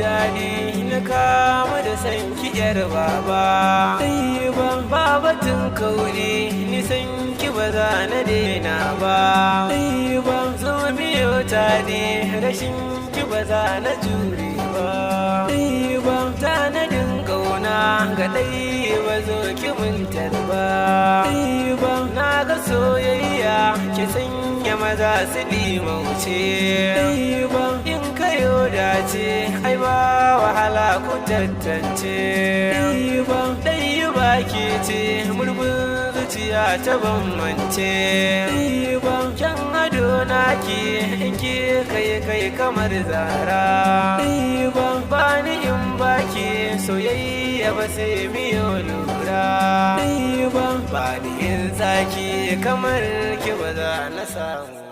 daɗi na kama da san ki yar baba. Babatun kauri ni san ki ba za na daina ba. Zo biyo tare rashin ki ba za na jure ba. Tanadin ƙauna ga ɗai ba zo ki mintar ba. Na ga soyayya ki sanya maza su ɗimauce. In kayo dace ai ba wahala ku tantance. Ɗai ba ke ce murmun zuciya ta bambance. Kyan ado naki in ki kai kamar zara. Bani in baki soyayya ba sai miyo lura. Bani in zaki kamar ki ba za na samu.